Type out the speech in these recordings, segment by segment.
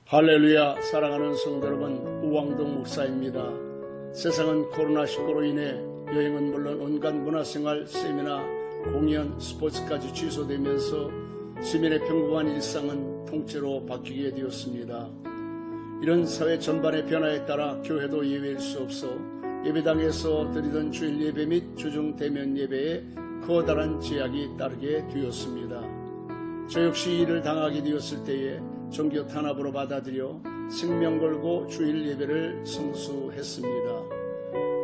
할렐루야. 사랑하는 성도 여러분, 우왕동 목사입니다. 세상은 코로나19로 인해 여행은 물론 온갖 문화생활, 세미나, 공연, 스포츠까지 취소되면서 시민의 평범한 일상은 통째로 바뀌게 되었습니다. 이런 사회 전반의 변화에 따라 교회도 예외일 수 없어 예배당에서 드리던 주일 예배 및 주중 대면 예배에 커다란 제약이 따르게 되었습니다. 저 역시 이를 당하게 되었을 때에 종교 탄압으로 받아들여 생명 걸고 주일 예배를 성수했습니다.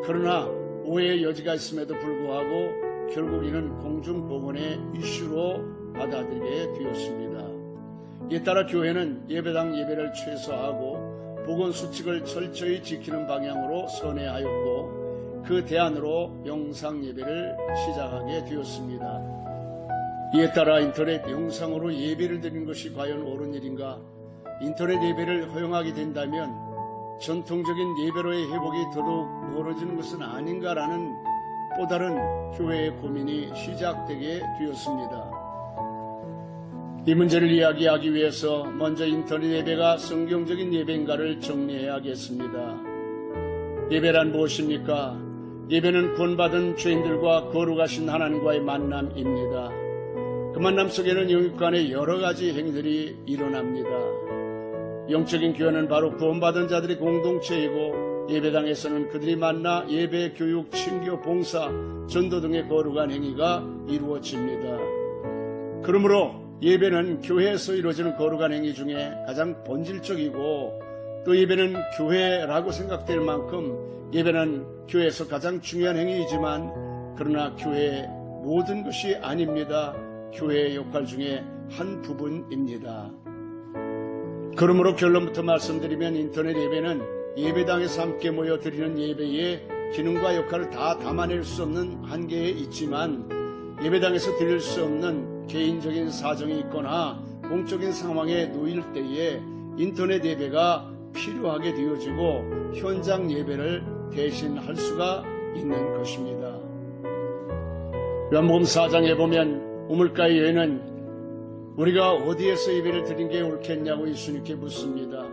그러나 오해의 여지가 있음에도 불구하고 결국 이는 공중보건의 이슈로 받아들이게 되었습니다. 이에 따라 교회는 예배당 예배를 최소화하고 보건수칙을 철저히 지키는 방향으로 선회하였고 그 대안으로 영상 예배를 시작하게 되었습니다. 이에 따라 인터넷 영상으로 예배를 드리는 것이 과연 옳은 일인가? 인터넷 예배를 허용하게 된다면 전통적인 예배로의 회복이 더더욱 멀어지는 것은 아닌가라는 또 다른 교회의 고민이 시작되게 되었습니다. 이 문제를 이야기하기 위해서 먼저 인터넷 예배가 성경적인 예배인가를 정리해야겠습니다. 예배란 무엇입니까? 예배는 구원받은 죄인들과 거룩하신 하나님과의 만남입니다. 그 만남 속에는 영육 간의 여러 가지 행위들이 일어납니다. 영적인 교회는 바로 구원받은 자들의 공동체이고 예배당에서는 그들이 만나 예배, 교육, 친교, 봉사, 전도 등의 거룩한 행위가 이루어집니다. 그러므로 예배는 교회에서 이루어지는 거룩한 행위 중에 가장 본질적이고 또 예배는 교회라고 생각될 만큼 예배는 교회에서 가장 중요한 행위이지만 그러나 교회의 모든 것이 아닙니다. 교회의 역할 중에 한 부분입니다. 그러므로 결론부터 말씀드리면 인터넷 예배는 예배당에서 함께 모여 드리는 예배의 기능과 역할을 다 담아낼 수 없는 한계에 있지만 예배당에서 드릴 수 없는 개인적인 사정이 있거나 공적인 상황에 놓일 때에 인터넷 예배가 필요하게 되어지고 현장 예배를 대신할 수가 있는 것입니다. 요한복음 4장에 보면 우물가의 여인은 우리가 어디에서 예배를 드린 게 옳겠냐고 예수님께 묻습니다.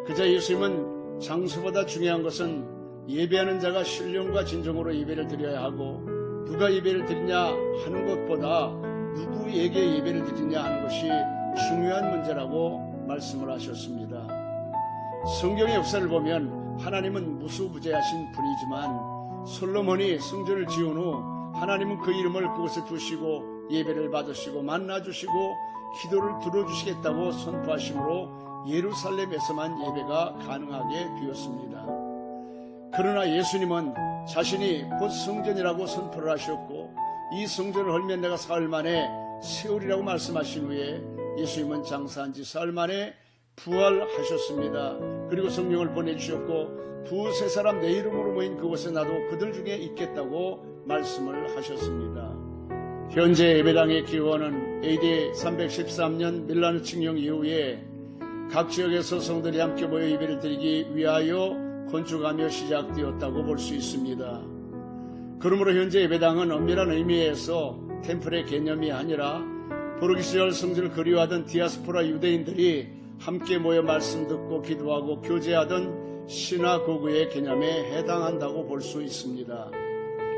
그자 예수님은 장소보다 중요한 것은 예배하는 자가 신령과 진정으로 예배를 드려야 하고 누가 예배를 드리냐 하는 것보다 누구에게 예배를 드리냐 하는 것이 중요한 문제라고 말씀을 하셨습니다. 성경의 역사를 보면 하나님은 무수부재하신 분이지만 솔로몬이 성전을 지은 후 하나님은 그 이름을 그곳에 두시고 예배를 받으시고 만나주시고 기도를 들어주시겠다고 선포하심으로 예루살렘에서만 예배가 가능하게 되었습니다. 그러나 예수님은 자신이 곧 성전이라고 선포를 하셨고 이 성전을 헐면 내가 사흘 만에 세우리라고 말씀하신 후에 예수님은 장사한 지 사흘 만에 부활하셨습니다. 그리고 성령을 보내주셨고 두세 사람 내 이름으로 모인 그곳에 나도 그들 중에 있겠다고 말씀을 하셨습니다. 현재 예배당의 기원은 AD 313년 밀라노 칙령 이후에 각 지역에서 성들이 함께 모여 예배를 드리기 위하여 건축하며 시작되었다고 볼 수 있습니다. 그러므로 현재 예배당은 엄밀한 의미에서 템플의 개념이 아니라 포르기 시절 성전을 그리워하던 디아스포라 유대인들이 함께 모여 말씀 듣고 기도하고 교제하던 시나고그의 개념에 해당한다고 볼 수 있습니다.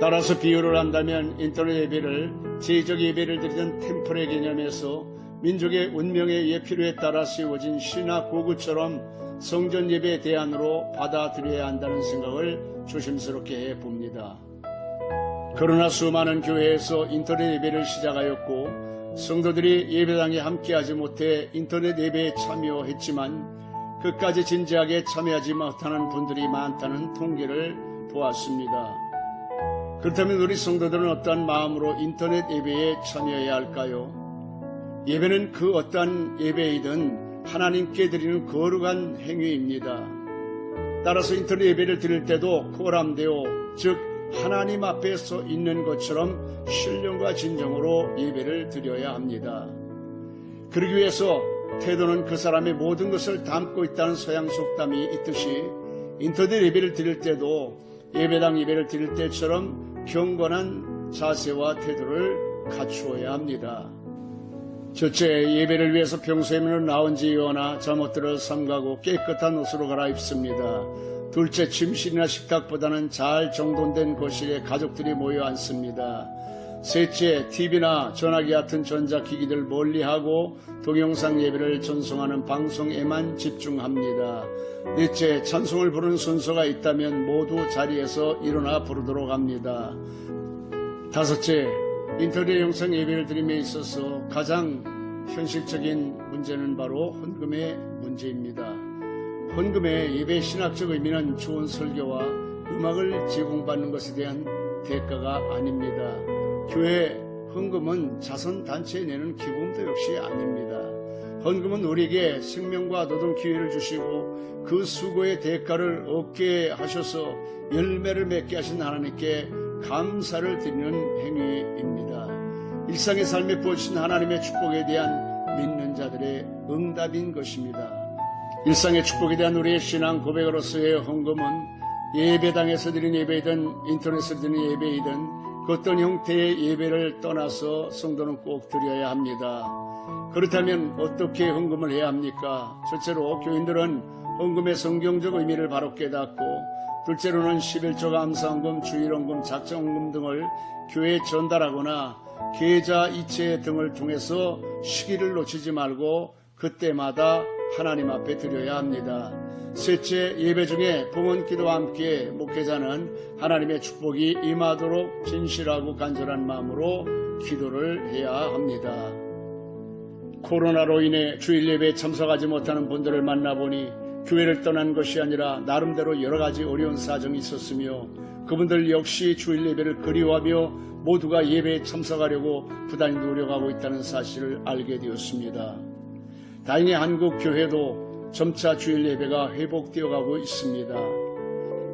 따라서 비유를 한다면 인터넷 예배를 제의적 예배를 드리던 템플의 개념에서 민족의 운명에 의해 필요에 따라 세워진 시나고그처럼 성전 예배의 대안으로 받아들여야 한다는 생각을 조심스럽게 해봅니다. 그러나 수많은 교회에서 인터넷 예배를 시작하였고 성도들이 예배당에 함께하지 못해 인터넷 예배에 참여했지만 끝까지 진지하게 참여하지 못하는 분들이 많다는 통계를 보았습니다. 그렇다면 우리 성도들은 어떠한 마음으로 인터넷 예배에 참여해야 할까요? 예배는 그 어떠한 예배이든 하나님께 드리는 거룩한 행위입니다. 따라서 인터넷 예배를 드릴 때도 코람데오, 즉 하나님 앞에 서 있는 것처럼 신령과 진정으로 예배를 드려야 합니다. 그러기 위해서 태도는 그 사람의 모든 것을 담고 있다는 서양 속담이 있듯이 인터넷 예배를 드릴 때도 예배당 예배를 드릴 때처럼 경건한 자세와 태도를 갖추어야 합니다. 첫째, 예배를 위해서 평소에는 나온 지어나 잠옷들을 삼가고 깨끗한 옷으로 갈아입습니다. 둘째, 침실이나 식탁보다는 잘 정돈된 거실에 가족들이 모여 앉습니다. 셋째, TV나 전화기 같은 전자기기들 멀리하고 동영상 예배를 전송하는 방송에만 집중합니다. 넷째, 찬송을 부르는 순서가 있다면 모두 자리에서 일어나 부르도록 합니다. 다섯째, 인터넷 영상 예배를 드림에 있어서 가장 현실적인 문제는 바로 헌금의 문제입니다. 헌금의 예배 신학적 의미는 좋은 설교와 음악을 제공받는 것에 대한 대가가 아닙니다. 교회 헌금은 자선단체에 내는 기금도 역시 아닙니다. 헌금은 우리에게 생명과 노동 기회를 주시고 그 수고의 대가를 얻게 하셔서 열매를 맺게 하신 하나님께 감사를 드리는 행위입니다. 일상의 삶에 부어주신 하나님의 축복에 대한 믿는 자들의 응답인 것입니다. 일상의 축복에 대한 우리의 신앙 고백으로서의 헌금은 예배당에서 드린 예배이든 인터넷으로 드린 예배이든 그 어떤 형태의 예배를 떠나서 성도는 꼭 드려야 합니다. 그렇다면 어떻게 헌금을 해야 합니까? 첫째로 교인들은 헌금의 성경적 의미를 바로 깨닫고, 둘째로는 11조 감사헌금, 주일헌금, 작정헌금 등을 교회에 전달하거나 계좌 이체 등을 통해서 시기를 놓치지 말고 그때마다 하나님 앞에 드려야 합니다. 셋째, 예배 중에 봉헌 기도와 함께 목회자는 하나님의 축복이 임하도록 진실하고 간절한 마음으로 기도를 해야 합니다. 코로나로 인해 주일 예배에 참석하지 못하는 분들을 만나보니 교회를 떠난 것이 아니라 나름대로 여러 가지 어려운 사정이 있었으며 그분들 역시 주일 예배를 그리워하며 모두가 예배에 참석하려고 부단히 노력하고 있다는 사실을 알게 되었습니다. 다행히 한국 교회도 점차 주일 예배가 회복되어 가고 있습니다.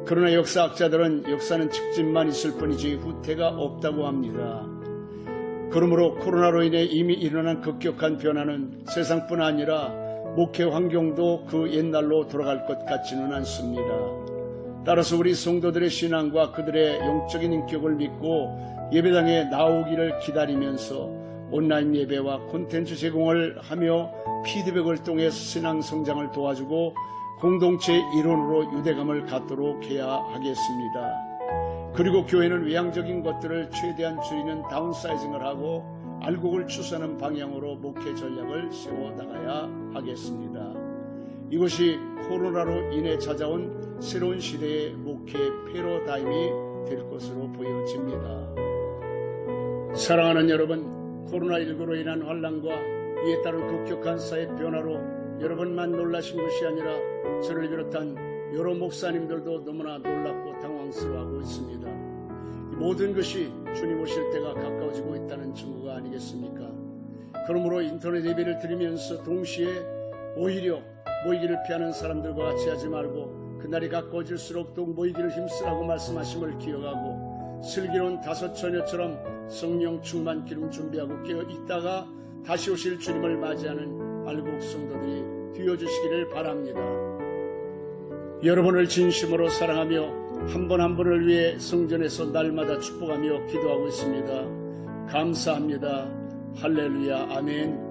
그러나 역사학자들은 역사는 직진만 있을 뿐이지 후퇴가 없다고 합니다. 그러므로 코로나로 인해 이미 일어난 급격한 변화는 세상뿐 아니라 목회 환경도 그 옛날로 돌아갈 것 같지는 않습니다. 따라서 우리 성도들의 신앙과 그들의 영적인 인격을 믿고 예배당에 나오기를 기다리면서 온라인 예배와 콘텐츠 제공을 하며 피드백을 통해 신앙 성장을 도와주고 공동체의 일원으로 유대감을 갖도록 해야 하겠습니다. 그리고 교회는 외향적인 것들을 최대한 줄이는 다운사이징을 하고 알곡을 추수하는 방향으로 목회 전략을 세워나가야 하겠습니다. 이것이 코로나로 인해 찾아온 새로운 시대의 목회 패러다임이 될 것으로 보여집니다. 사랑하는 여러분, 코로나19로 인한 환란과 이에 따른 급격한 사회 변화로 여러분만 놀라신 것이 아니라 저를 비롯한 여러 목사님들도 너무나 놀랍고 당황스러워하고 있습니다. 이 모든 것이 주님 오실 때가 가까워지고 있다는 증거가 아니겠습니까? 그러므로 인터넷 예배를 드리면서 동시에 오히려 모이기를 피하는 사람들과 같이 하지 말고 그날이 가까워질수록 더욱 모이기를 힘쓰라고 말씀하심을 기억하고 슬기로운 다섯 처녀처럼 성령 충만 기름 준비하고 깨어 있다가 다시 오실 주님을 맞이하는 알곡 성도들이 되어주시기를 바랍니다. 여러분을 진심으로 사랑하며 한 분 한 분을 위해 성전에서 날마다 축복하며 기도하고 있습니다. 감사합니다. 할렐루야. 아멘.